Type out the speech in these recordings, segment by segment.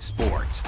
Sports.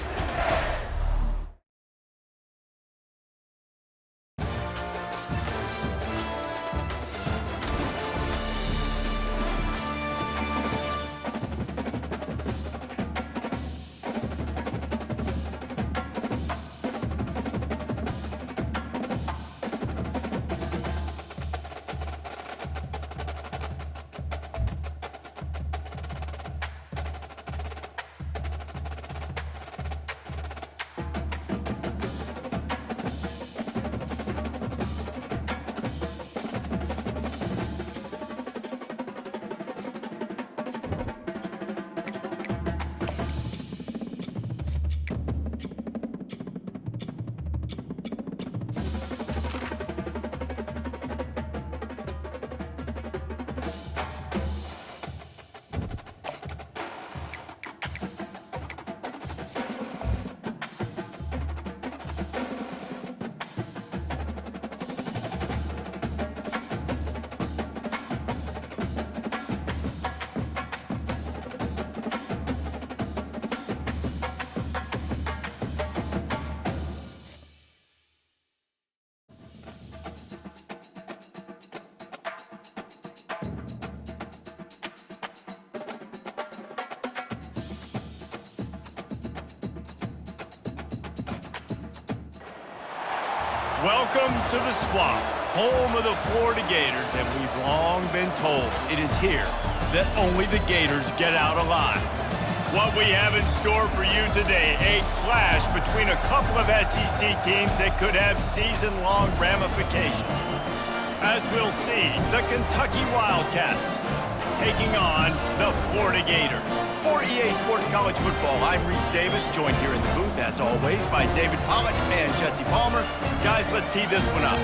Welcome to the Swamp, home of the Florida Gators, and we've long been told it is here that only the Gators get out alive. What we have in store for you today, a clash between a couple of SEC teams that could have season-long ramifications. As we'll see, the Kentucky Wildcats taking on the Florida Gators. For EA Sports College Football, I'm Reese Davis, joined here in the booth, as always, by David Pollack and Jesse Palmer. Guys, let's tee this one up.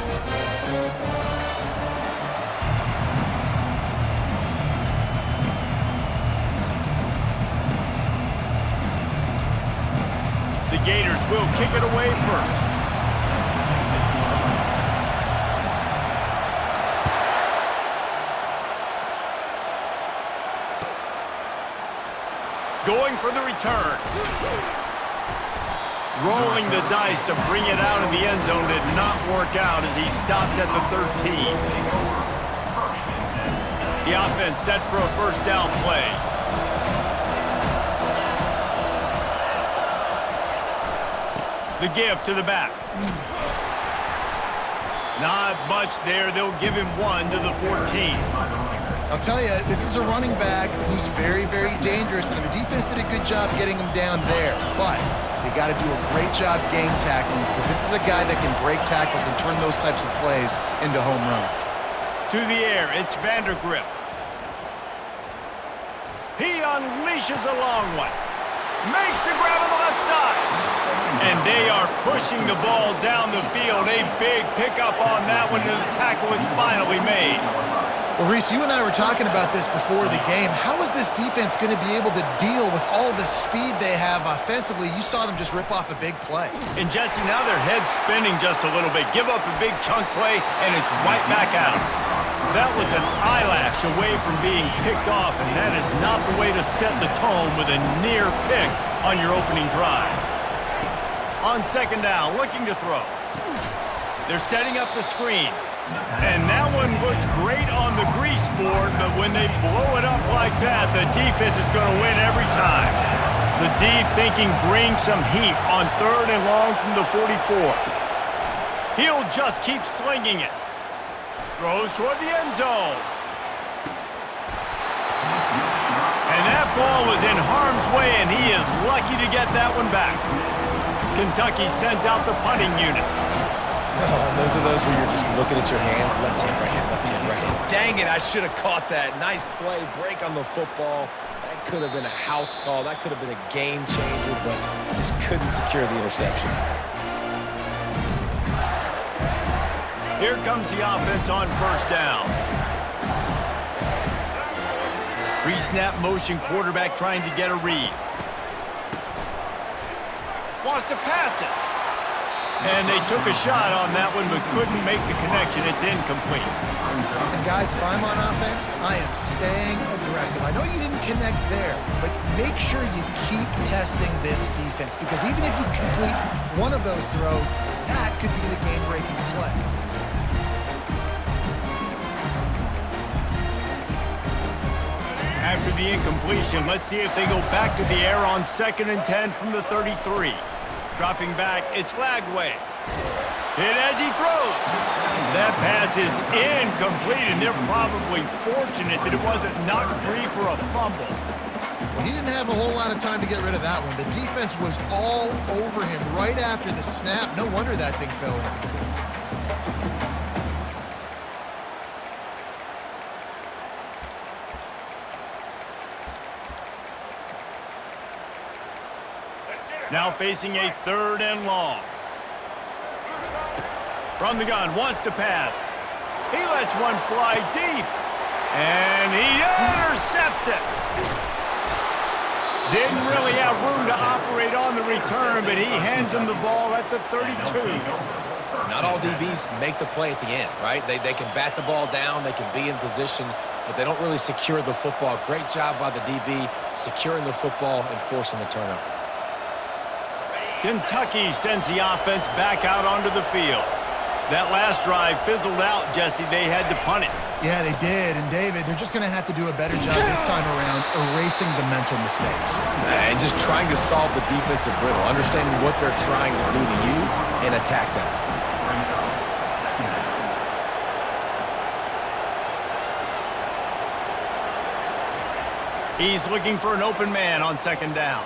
The Gators will kick it away first. Going for the return. Rolling the dice to bring it out of the end zone did not work out as he stopped at the 13. The offense set for a first down play. The give to the back. Not much there. They'll give him one to the 14. I'll tell you, this is a running back who's very, very dangerous, and the defense did a good job getting him down there. But they got to do a great job game tackling because this is a guy that can break tackles and turn those types of plays into home runs. To the air, it's Vandergrift. He unleashes a long one. Makes the grab on the left side. And they are pushing the ball down the field. A big pickup on that one, and the tackle is finally made. Well, Reese, you and I were talking about this before the game. How is this defense going to be able to deal with all the speed they have offensively? You saw them just rip off a big play. And, Jesse, now their head's spinning just a little bit. Give up a big chunk play, and it's right back out. That was an eyelash away from being picked off, and that is not the way to set the tone with a near pick on your opening drive. On second down, looking to throw. They're setting up the screen. And that one looked great on the grease board, but when they blow it up like that, the defense is going to win every time. The D thinking bring some heat on third and long from the 44. He'll just keep slinging it. Throws toward the end zone. And that ball was in harm's way, and he is lucky to get that one back. Kentucky sends out the punting unit. Oh, and those are those where you're just looking at your hands, left hand, right hand, left hand, right hand. Dang it, I should have caught that. Nice play, break on the football. That could have been a house call. That could have been a game changer, but just couldn't secure the interception. Here comes the offense on first down. Pre-snap motion, quarterback trying to get a read. Wants to pass it. And they took a shot on that one, but couldn't make the connection. It's incomplete. And guys, if I'm on offense, I am staying aggressive. I know you didn't connect there, but make sure you keep testing this defense, because even if you complete one of those throws, that could be the game-breaking play. After the incompletion, let's see if they go back to the air on 2nd and 10 from the 33. Dropping back, it's Lagway. Hit as he throws. That pass is incomplete, and they're probably fortunate that it wasn't knocked free for a fumble. Well, he didn't have a whole lot of time to get rid of that one. The defense was all over him right after the snap. No wonder that thing fell in. Now facing a 3rd and long. From the gun, wants to pass. He lets one fly deep. And he intercepts it. Didn't really have room to operate on the return, but he hands him the ball at the 32. Not all DBs make the play at the end, right? They can bat the ball down, they can be in position, but they don't really secure the football. Great job by the DB securing the football and forcing the turnover. Kentucky sends the offense back out onto the field. That last drive fizzled out, Jesse. They had to punt it. Yeah, they did. And, David, they're just going to have to do a better job this time around erasing the mental mistakes. And just trying to solve the defensive riddle, understanding what they're trying to do to you and attack them. He's looking for an open man on 2nd down.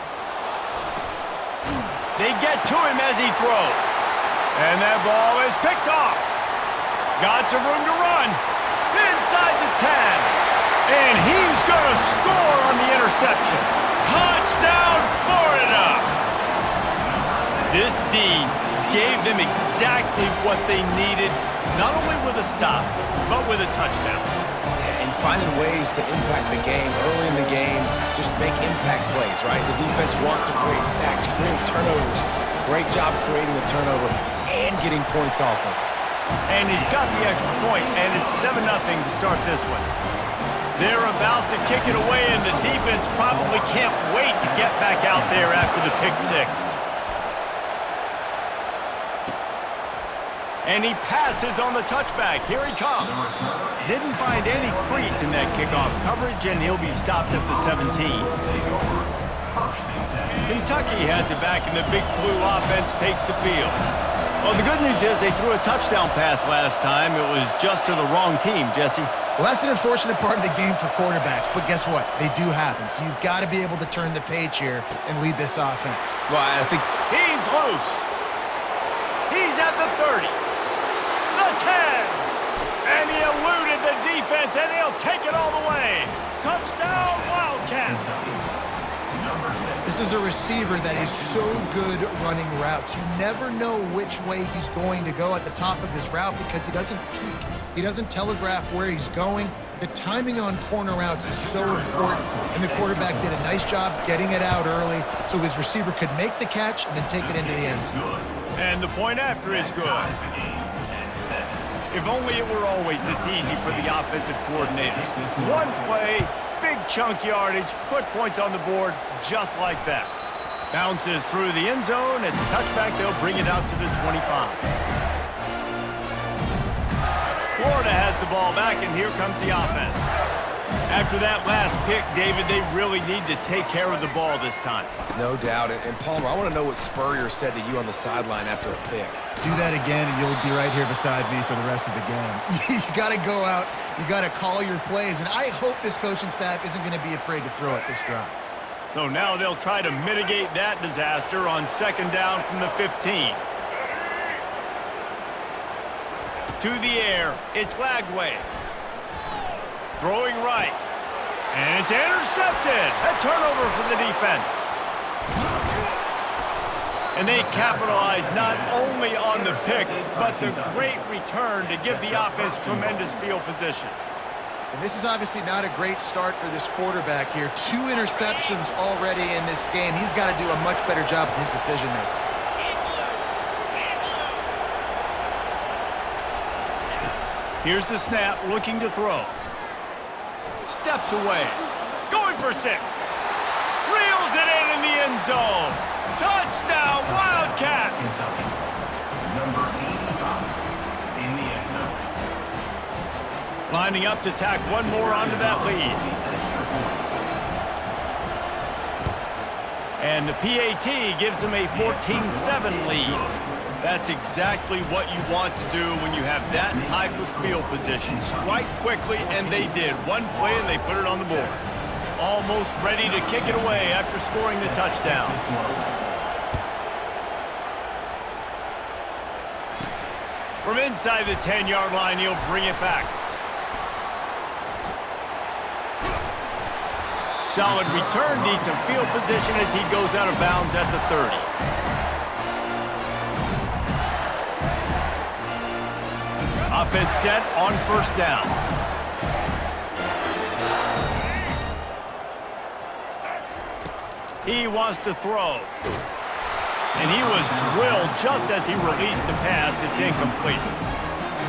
They get to him as he throws. And that ball is picked off. Got some room to run. Inside the 10. And he's going to score on the interception. Touchdown, Florida! This D gave them exactly what they needed, not only with a stop, but with a touchdown. And finding ways to impact the game early in the game, just make impact plays, right? The defense wants to create sacks, create turnovers. Great job creating the turnover and getting points off of it. And he's got the extra point, and it's 7-0 to start this one. They're about to kick it away, and the defense probably can't wait to get back out there after the pick six. And he passes on the touchback. Here he comes. Didn't find any crease in that kickoff coverage, and he'll be stopped at the 17. Kentucky has it back, and the Big Blue offense takes the field. Well, the good news is they threw a touchdown pass last time. It was just to the wrong team, Jesse. Well, that's an unfortunate part of the game for quarterbacks, but guess what? They do happen, so you've got to be able to turn the page here and lead this offense. Well, I think he's loose. He's at the 30. The 10. And he eluded the defense, and he'll take it all the way. Touchdown, Wildcats. This is a receiver that is so good running routes. You never know which way he's going to go at the top of his route because he doesn't peek. He doesn't telegraph where he's going. The timing on corner routes is so important, and the quarterback did a nice job getting it out early so his receiver could make the catch and then take it into the end zone. And the point after is good. If only it were always this easy for the offensive coordinators. One play, big chunk yardage, put points on the board just like that. Bounces through the end zone. It's a touchback. They'll bring it out to the 25. Florida has the ball back, and here comes the offense. After that last pick, David, they really need to take care of the ball this time. no doubt. And Palmer, I want to know what Spurrier said to you on the sideline after a pick. Do that again, and you'll be right here beside me for the rest of the game. You got to go out. You got to call your plays, and I hope this coaching staff isn't going to be afraid to throw at this drive. So now they'll try to mitigate that disaster on 2nd down from the 15. To the air, it's Lagway. Throwing right. And it's intercepted. A turnover for the defense. And they capitalize not only on the pick, but the great return to give the offense tremendous field position. And this is obviously not a great start for this quarterback here. 2 interceptions already in this game. He's got to do a much better job with his decision-making. Here's the snap, looking to throw. Steps away. Going for 6. Reels it in the end zone. Touchdown, Wildcats! Number 85 in the end zone. Lining up to tack one more onto that lead. And the PAT gives them a 14-7 lead. That's exactly what you want to do when you have that type of field position. Strike quickly, and they did. One play, and they put it on the board. Almost ready to kick it away after scoring the touchdown. From inside the 10-yard line, he'll bring it back. Solid return, decent field position as he goes out of bounds at the 30. Offense set on first down. He wants to throw. And he was drilled just as he released the pass. It's incomplete.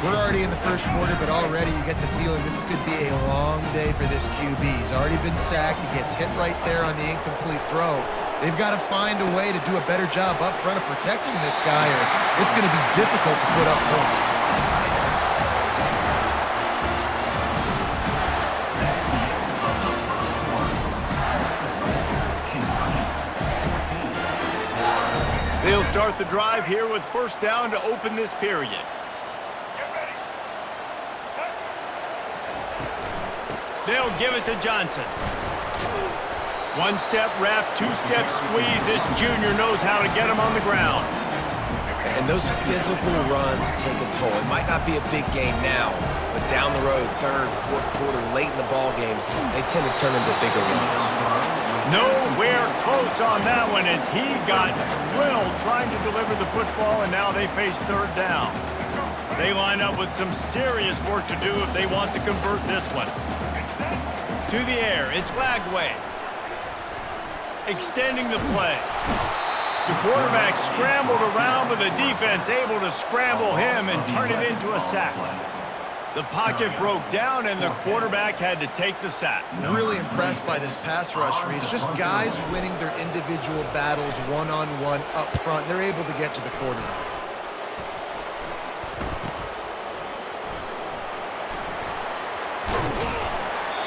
We're already in the first quarter, but already you get the feeling this could be a long day for this QB. He's already been sacked. He gets hit right there on the incomplete throw. They've got to find a way to do a better job up front of protecting this guy, or it's going to be difficult to put up points. They'll start the drive here with first down to open this period. They'll give it to Johnson. One-step wrap, two-step squeeze. This junior knows how to get him on the ground. And those physical runs take a toll. It might not be a big game now, but down the road, third, fourth quarter, late in the ball games, they tend to turn into bigger runs. Nowhere close on that one as he got drilled trying to deliver the football, and now they face third down. They line up with some serious work to do if they want to convert this one. To the air, it's Lagway. Extending the play. The quarterback scrambled around, but the defense able to scramble him and turn it into a sack. The pocket broke down, and the quarterback had to take the sack. Really impressed by this pass rush, Reese. Just guys winning their individual battles one-on-one up front. They're able to get to the quarterback.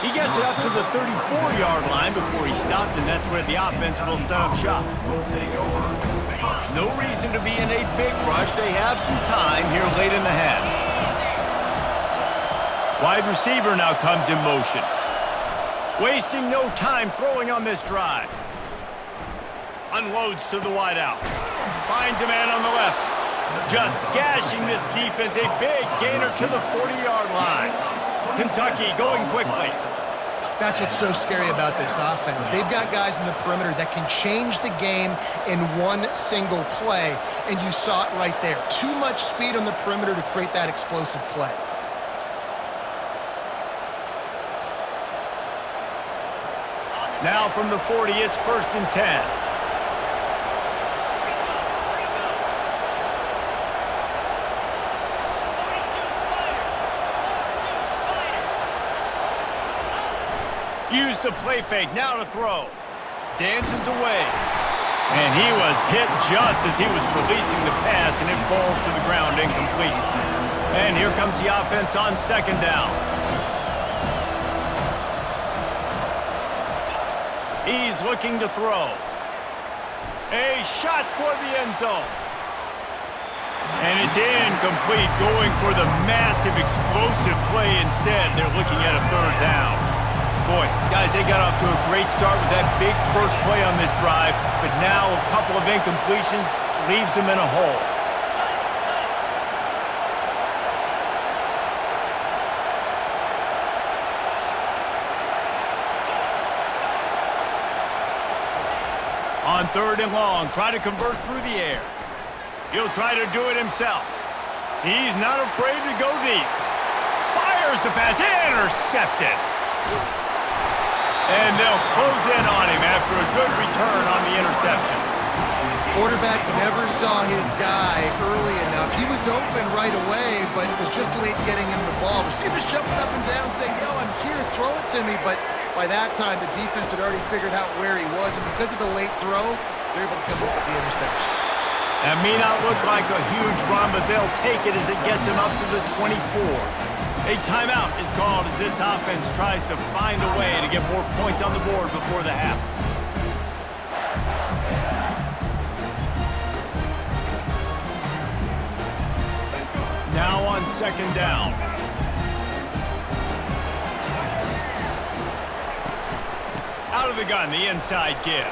He gets it up to the 34-yard line before he stopped, and that's where the offense will set up shop. No reason to be in a big rush. They have some time here late in the half. Wide receiver now comes in motion. Wasting no time throwing on this drive. Unloads to the wideout. Finds a man on the left. Just gashing this defense. A big gainer to the 40-yard line. Kentucky going quickly. That's what's so scary about this offense. They've got guys in the perimeter that can change the game in one single play, and you saw it right there. Too much speed on the perimeter to create that explosive play. Now from the 40, it's 1st and 10. Use the play fake, now to throw. Dances away. And he was hit just as he was releasing the pass, and it falls to the ground incomplete. And here comes the offense on second down. He's looking to throw. A shot toward the end zone. And it's incomplete, going for the massive explosive play instead. They're looking at a third down. Boy, guys, they got off to a great start with that big first play on this drive, but now a couple of incompletions leaves them in a hole. On 3rd and long, try to convert through the air. He'll try to do it himself. He's not afraid to go deep. Fires the pass, intercepted. And they'll close in on him after a good return on the interception. quarterback never saw his guy early enough. He was open right away, but was just late getting him the ball. Receivers jumping up and down saying, yo, I'm here, throw it to me. But by that time, the defense had already figured out where he was, and because of the late throw, they're able to come up with the interception. That may not look like a huge run, but they'll take it as it gets them up to the 24. A timeout is called as this offense tries to find a way to get more points on the board before the half. Now on second down. Out of the gun, the inside give.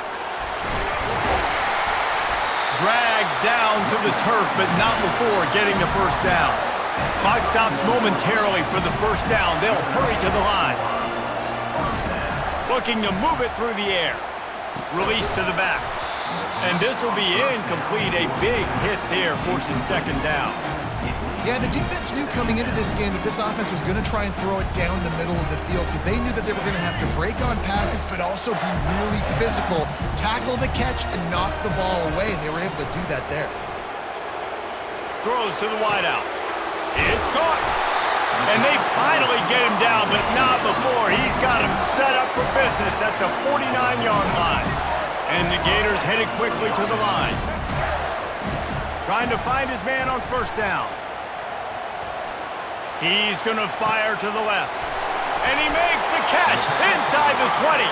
Dragged down to the turf, but not before getting the first down. Clock stops momentarily for the first down. They'll hurry to the line. Looking to move it through the air. Release to the back. And this will be incomplete. A big hit there forces second down. Yeah, the defense knew coming into this game that this offense was going to try and throw it down the middle of the field, so they knew that they were going to have to break on passes but also be really physical, tackle the catch, and knock the ball away, and they were able to do that there. Throws to the wideout. It's caught. And they finally get him down, but not before. He's got him set up for business at the 49-yard line. And the Gators headed quickly to the line. Trying to find his man on first down. He's going to fire to the left. And he makes the catch inside the 20.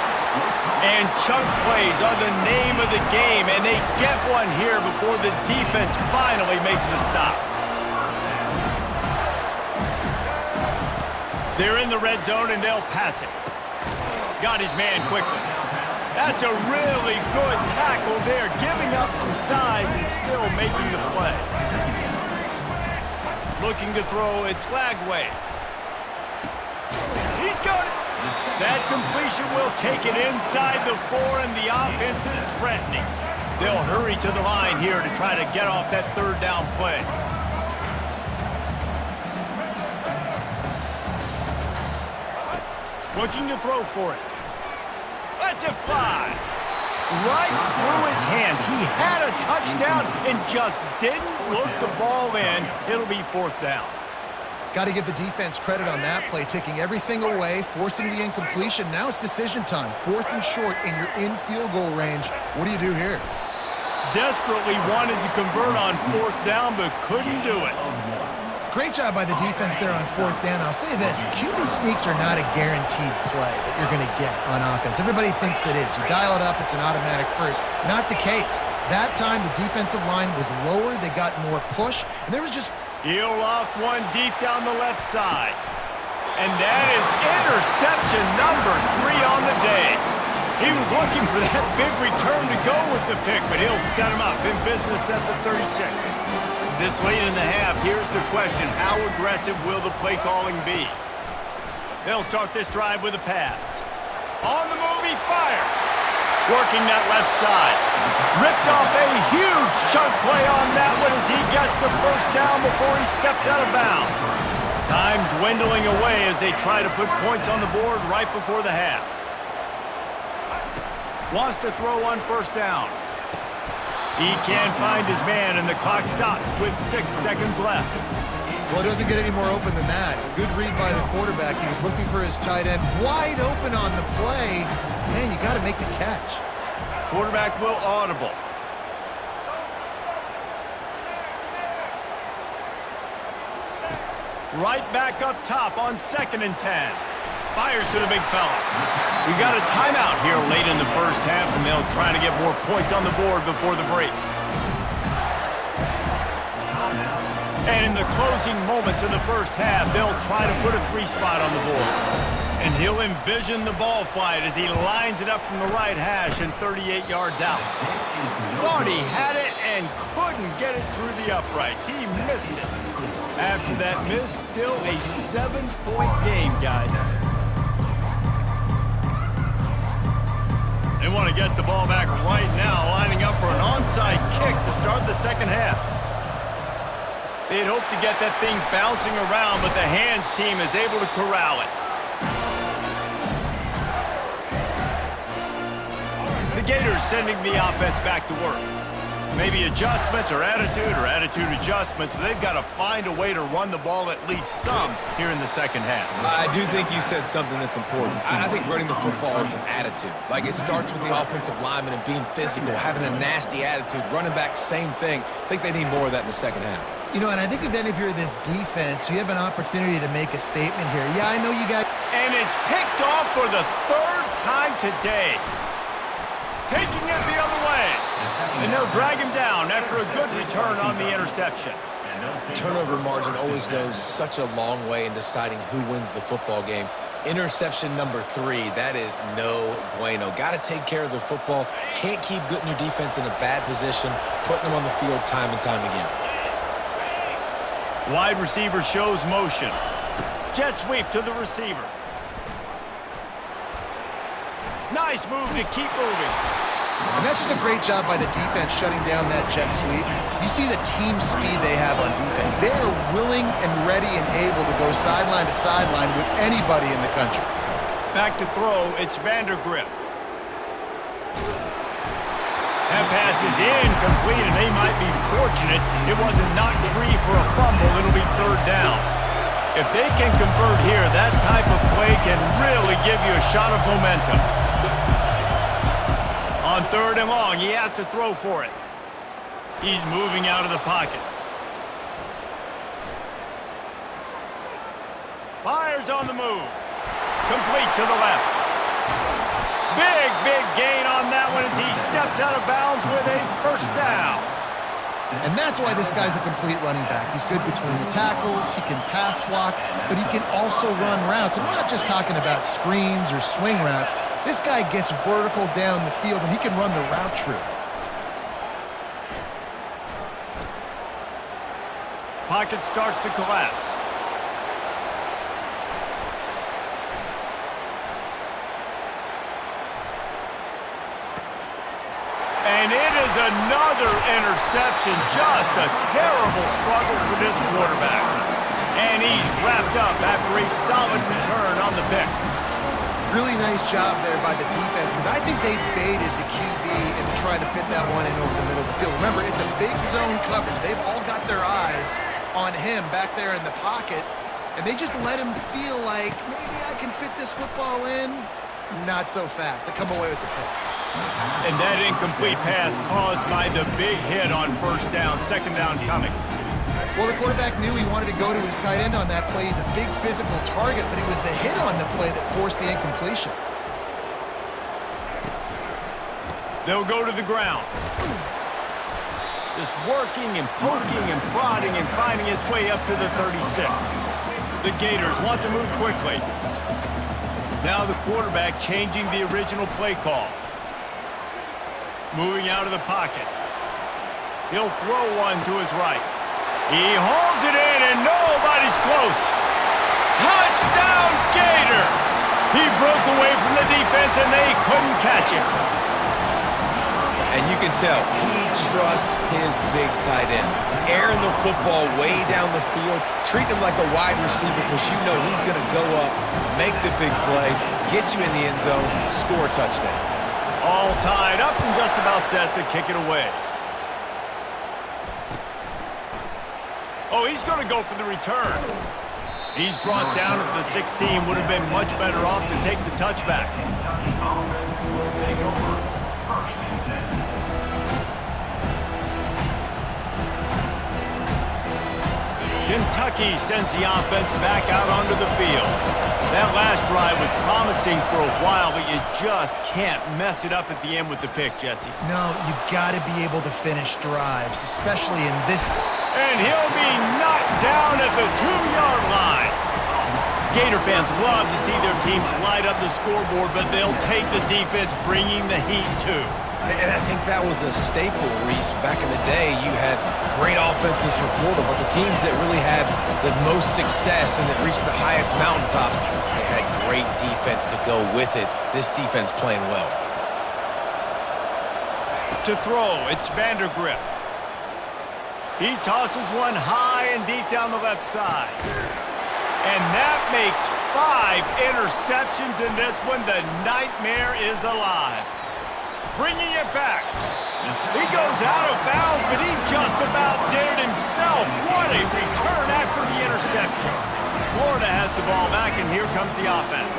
And chunk plays are the name of the game, and they get one here before the defense finally makes the stop. They're in the red zone, and they'll pass it. Got his man quickly. That's a really good tackle there, giving up some size and still making the play. Looking to throw, it's Lagway. He's got it. That completion will take it inside the 4, and the offense is threatening. They'll hurry to the line here to try to get off that third down play. Looking to throw for it. Lets it fly. Right through his hands. He had a touchdown and just didn't look the ball in. It'll be fourth down. Got to give the defense credit on that play, taking everything away, forcing the incompletion. Now it's decision time. Fourth and short, and you're in field goal range. What do you do here? Desperately wanted to convert on fourth down, but couldn't do it. Great job by the defense there on fourth down. I'll say this, QB sneaks are not a guaranteed play that you're going to get on offense. Everybody thinks it is. You dial it up, it's an automatic first. Not the case. That time, the defensive line was lower. They got more push, and there was just... He'll loft one deep down the left side. And that is interception number 3 on the day. He was looking for that big return to go with the pick, but he'll set him up in business at the 36. This late in the half, here's the question. How aggressive will the play calling be? They'll start this drive with a pass. On the move, he fires. Working that left side. Ripped off a huge chunk play on that one as he gets the first down before he steps out of bounds. Time dwindling away as they try to put points on the board right before the half. Wants to throw on first down. He can't find his man, and the clock stops with 6 seconds left. Well, it doesn't get any more open than that. Good read by the quarterback. He was looking for his tight end. Wide open on the play. Man, you got to make the catch. Quarterback will audible. Right back up top on 2nd and 10. Fires to the big fella. We got a timeout here late in the first half, and they'll try to get more points on the board before the break. And in the closing moments of the first half, they'll try to put a 3 spot on the board. And he'll envision the ball flight as he lines it up from the right hash and 38 yards out. Thought he had it and couldn't get it through the uprights. He missed it. After that miss, still a 7-point game, guys. They want to get the ball back right now, lining up for an onside kick to start the second half. They'd hope to get that thing bouncing around, but the hands team is able to corral it. The Gators sending the offense back to work. Maybe adjustments or attitude adjustments. They've got to find a way to run the ball at least some here in the second half. I do think you said something that's important. I think running the football is an attitude. Like, it starts with the offensive lineman and being physical, having a nasty attitude. Running back, same thing. I think they need more of that in the second half. You know, and I think then if you're this defense, you have an opportunity to make a statement here. Yeah, I know you guys... And it's picked off for the third time today. Taking it the other way. And they'll drag him down after a good return on the interception. Turnover margin always goes such a long way in deciding who wins the football game. Interception number 3, that is no bueno. Got to take care of the football. Can't keep putting your defense in a bad position, putting them on the field time and time again. Wide receiver shows motion. Jet sweep to the receiver. Nice move to keep moving. And that's just a great job by the defense shutting down that jet sweep. You see the team speed they have on defense. They are willing and ready and able to go sideline to sideline with anybody in the country. Back to throw, it's Vandergrift. That pass is incomplete, and they might be fortunate it wasn't knocked free for a fumble. It'll be third down. If they can convert here, that type of play can really give you a shot of momentum. On third and long, he has to throw for it. He's moving out of the pocket. Fires on the move. Complete to the left. Big gain on that one as he steps out of bounds with a first down. And that's why this guy's a complete running back. He's good between the tackles, he can pass block, but he can also run routes. And we're not just talking about screens or swing routes. This guy gets vertical down the field, and he can run the route true. Pocket starts to collapse. And it is another interception. Just a terrible struggle for this quarterback. And he's wrapped up after a solid return on the pick. Really nice job there by the defense, because I think they baited the QB and tried to fit that one in over the middle of the field. Remember, it's a big zone coverage. They've all got their eyes on him back there in the pocket, and they just let him feel like, maybe I can fit this football in. Not so fast. They come away with the pick. And that incomplete pass caused by the big hit on first down. Second down coming. Well, the quarterback knew he wanted to go to his tight end on that play. He's a big physical target, but it was the hit on the play that forced the incompletion. They'll go to the ground. Just working and poking and prodding and finding his way up to the 36. The Gators want to move quickly. Now the quarterback changing the original play call. Moving out of the pocket. He'll throw one to his right. He holds it in, and nobody's close. Touchdown, Gators! He broke away from the defense, and they couldn't catch him. And you can tell he trusts his big tight end. Airing the football way down the field, treating him like a wide receiver because you know he's going to go up, make the big play, get you in the end zone, score a touchdown. All tied up and just about set to kick it away. Oh, he's going to go for the return. He's brought down at the 16. Would have been much better off to take the touchback. Kentucky offense will take over first and 10. Kentucky sends the offense back out onto the field. That last drive was promising for a while, but you just can't mess it up at the end with the pick, Jesse. No, you got to be able to finish drives, especially in this. And he'll be knocked down at the 2-yard line. Gator fans love to see their teams light up the scoreboard, but they'll take the defense bringing the heat too. And I think that was a staple, Reese. Back in the day, you had great offenses for Florida, but the teams that really had the most success and that reached the highest mountaintops, they had great defense to go with it. This defense playing well. To throw, it's Vandergrift. He tosses one high and deep down the left side. And that makes 5 interceptions in this one. The nightmare is alive. bringing it back. He goes out of bounds, but he just about did it himself. What a return after the interception. Florida has the ball back, and here comes the offense.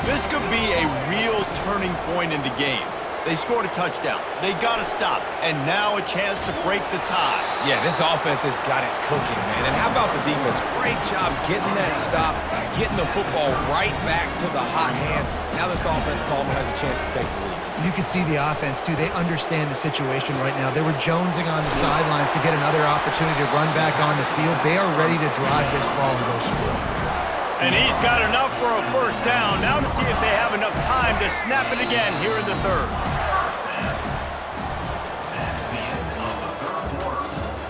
This could be a real turning point in the game. They scored a touchdown. They got to stop. And now a chance to break the tie. Yeah, this offense has got it cooking, man. And how about the defense? Great job getting that stop, getting the football right back to the hot hand. Now this offense, Palmer, has a chance to take the lead. You can see the offense, too. They understand the situation right now. They were jonesing on the sidelines to get another opportunity to run back on the field. They are ready to drive this ball and go score. And he's got enough for a first down. Now to see if they have enough time to snap it again here in the third. That's the end of the third quarter.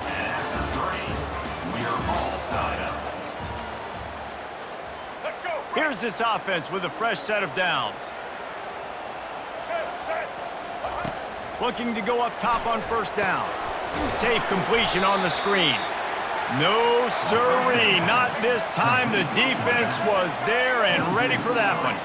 And after 3, we are all tied up. Let's go. Here's this offense with a fresh set of downs. Looking to go up top on first down. Safe completion on the screen. No, sirree, not this time. The defense was there and ready for that one.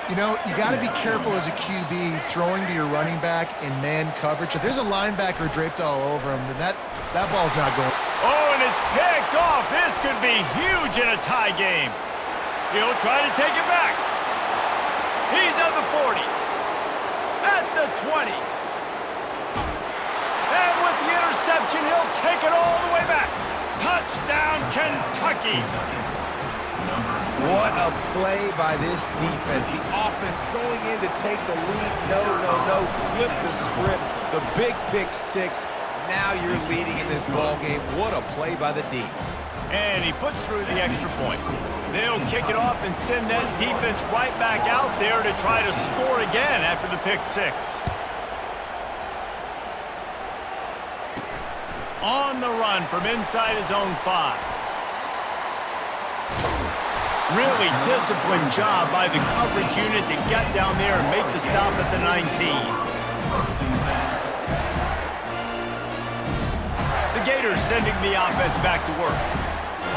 You know, you got to be careful as a QB throwing to your running back in man coverage. If there's a linebacker draped all over him, then that ball's not going. Oh, and it's picked off. This could be huge in a tie game. He'll try to take it back. He's at the 40. At the 20. And with the interception, he'll take it all the way back. Touchdown, Kentucky. What a play by this defense. The offense going in to take the lead. No. Flip the script. The big pick six. Now you're leading in this ball game. What a play by the D. And he puts through the extra point. They'll kick it off and send that defense right back out there to try to score again after the pick six. On the run from inside his own 5. Really disciplined job by the coverage unit to get down there and make the stop at the 19. The Gators sending the offense back to work.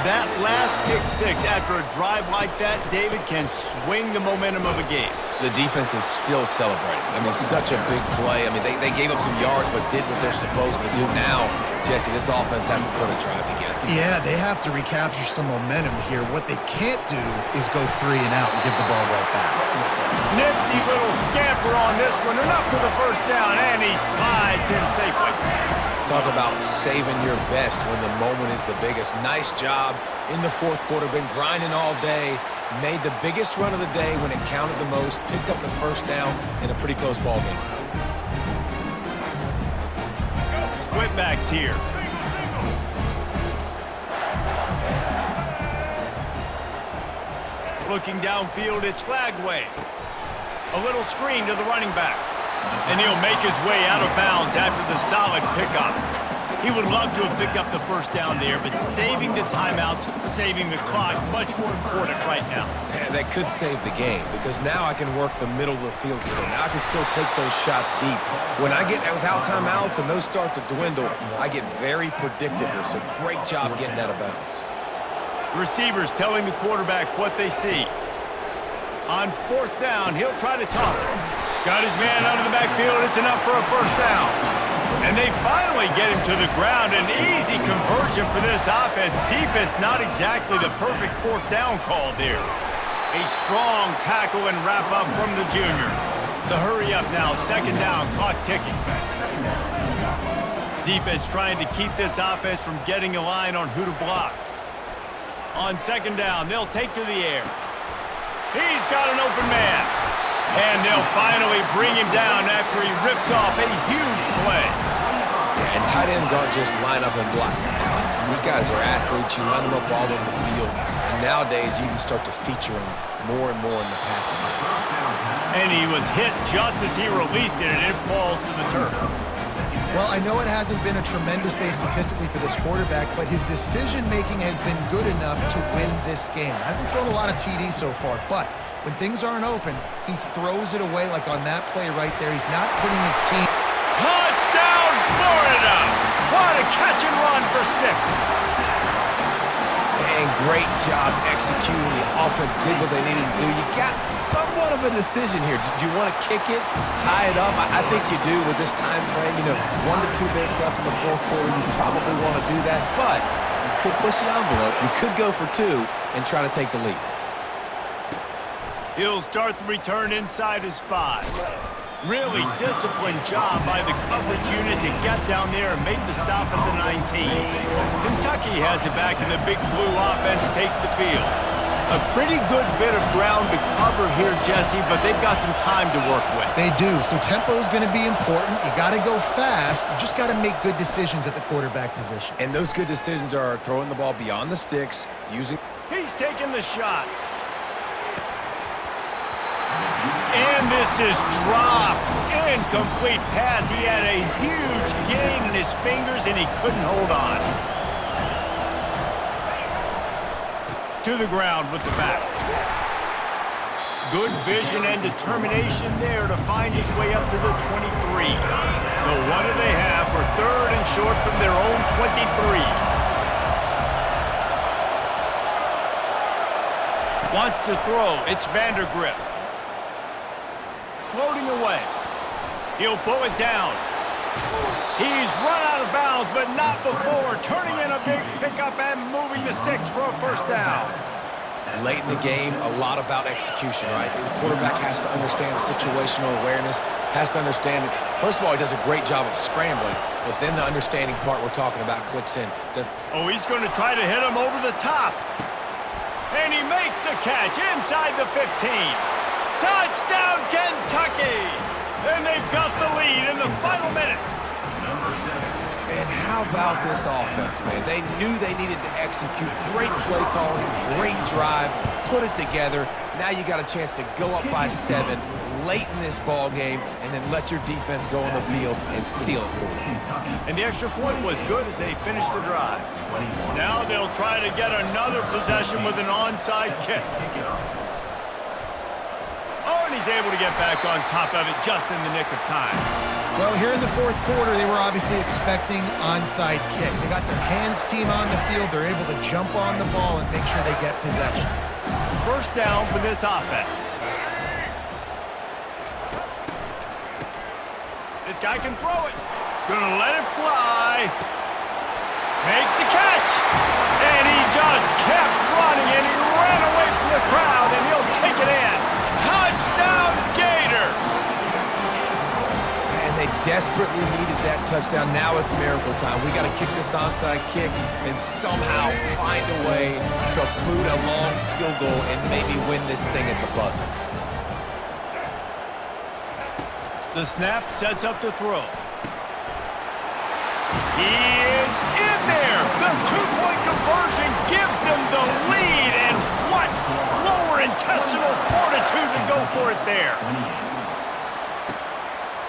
That last pick six after a drive like that, David, can swing the momentum of a game. The defense is still celebrating. I mean, such a big play. I mean, they gave up some yards but did what they're supposed to do. Now, Jesse, this offense has to put a drive together. Yeah, they have to recapture some momentum here. What they can't do is go 3 and out and give the ball right back. Nifty little scamper on this one. Enough for the first down, and he slides in safely. Talk about saving your best when the moment is the biggest. Nice job in the fourth quarter. Been grinding all day. Made the biggest run of the day when it counted the most. Picked up the first down in a pretty close ball game. Split backs here. Looking downfield, it's Flagway. A little screen to the running back. And he'll make his way out of bounds after the solid pickup. He would love to have picked up the first down there, but saving the timeouts, saving the clock, much more important right now. Yeah, that could save the game because now I can work the middle of the field still. Now I can still take those shots deep. When I get without timeouts and those start to dwindle, I get very predictable. So great job getting out of bounds. Receivers telling the quarterback what they see. On fourth down, he'll try to toss it. Got his man out of the backfield. It's enough for a first down. And they finally get him to the ground. An easy conversion for this offense. Defense not exactly the perfect fourth down call there. A strong tackle and wrap up from the junior. The hurry up now, second down, clock ticking. Defense trying to keep this offense from getting a line on who to block. On second down, they'll take to the air. He's got an open man. And they'll finally bring him down after he rips off a huge play. Yeah, and tight ends aren't just line up and block guys. These guys are athletes. You line them up all over the field. And nowadays, you can start to feature them more and more in the passing game. And he was hit just as he released it, and it falls to the turf. Well, I know it hasn't been a tremendous day statistically for this quarterback, but his decision-making has been good enough to win this game. Hasn't thrown a lot of TDs so far, but when things aren't open, he throws it away like on that play right there. He's not putting his team... Touchdown, Florida! What a catch and run for 6. And great job executing. The offense did what they needed to do. You got somewhat of a decision here. Do you want to kick it, tie it up? I think you do with this time frame. 1 to 2 minutes left in the fourth quarter. You probably want to do that, but you could push the envelope. You could go for 2 and try to take the lead. He'll start the return inside his 5. Really disciplined job by the coverage unit to get down there and make the stop at the 19. Kentucky has it back, and the Big Blue offense takes the field. A pretty good bit of ground to cover here, Jesse, but they've got some time to work with. They do. So tempo is going to be important. You got to go fast. You just got to make good decisions at the quarterback position. And those good decisions are throwing the ball beyond the sticks, using... He's taking the shot. And this is dropped. Incomplete pass. He had a huge gain in his fingers, and he couldn't hold on. To the ground with the back. Good vision and determination there to find his way up to the 23. So what do they have for 3rd and short from their own 23? Wants to throw. It's Vandergrift. Floating away. He'll pull it down. He's run out of bounds, but not before. Turning in a big pickup and moving the sticks for a first down. Late in the game, a lot about execution, right? The quarterback has to understand situational awareness, has to understand it. First of all, he does a great job of scrambling, but then the understanding part we're talking about clicks in. He's going to try to hit him over the top. And he makes the catch inside the 15. Touchdown, Kentucky! And they've got the lead in the final minute. And how about this offense, man? They knew they needed to execute. Great play calling, great drive, put it together. Now you got a chance to go up by 7 late in this ball game and then let your defense go on the field and seal it for you. And the extra point was good as they finished the drive. Now they'll try to get another possession with an onside kick. And he's able to get back on top of it just in the nick of time. Well, here in the fourth quarter, they were obviously expecting onside kick. They got their hands team on the field. They're able to jump on the ball and make sure they get possession. First down for this offense. This guy can throw it. Gonna let it fly. Makes the catch. And he just kept running, and he ran away from the crowd, and he'll take it in. Touchdown, Gators! And they desperately needed that touchdown. Now it's miracle time. We got to kick this onside kick and somehow find a way to boot a long field goal and maybe win this thing at the buzzer. The snap sets up the throw. He is in there! The two-point conversion gives them the lead, and what lower intestinal fortitude to go for it there.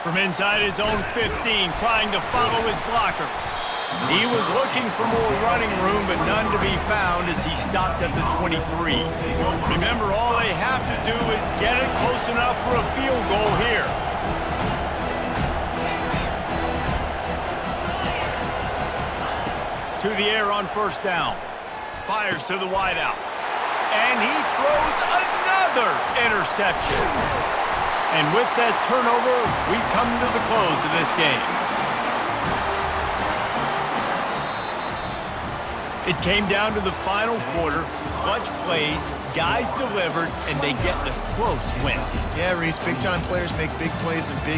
From inside his own 15, trying to follow his blockers. He was looking for more running room, but none to be found as he stopped at the 23. Remember, all they have to do is get it close enough for a field goal here. To the air on first down. Fires to the wideout. And he throws another interception. And with that turnover, we come to the close of this game. It came down to the final quarter. Clutch plays, guys delivered, and they get a close win. Yeah, Reese, big-time players make big plays and big